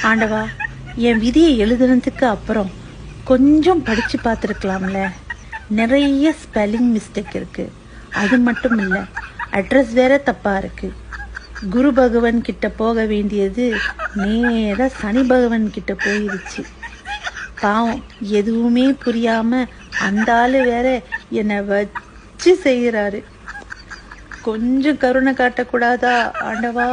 ஆண்டவா, என் விதியை எழுதுனதுக்கு அப்புறம் கொஞ்சம் படிச்சு பார்த்துருக்கலாம்ல. நிறைய ஸ்பெல்லிங் மிஸ்டேக் இருக்கு. அது மட்டும் இல்லை, அட்ரஸ் வேற தப்பா இருக்கு. குரு பகவான் கிட்ட போக வேண்டியது நேரா சனி பகவான் கிட்ட போயிருச்சு. பாவம், எதுவுமே புரியாம அந்த ஆளு வேற என்னை வச்சு செய்யறாரு. கொஞ்சம் கருணை காட்டக்கூடாதா ஆண்டவா?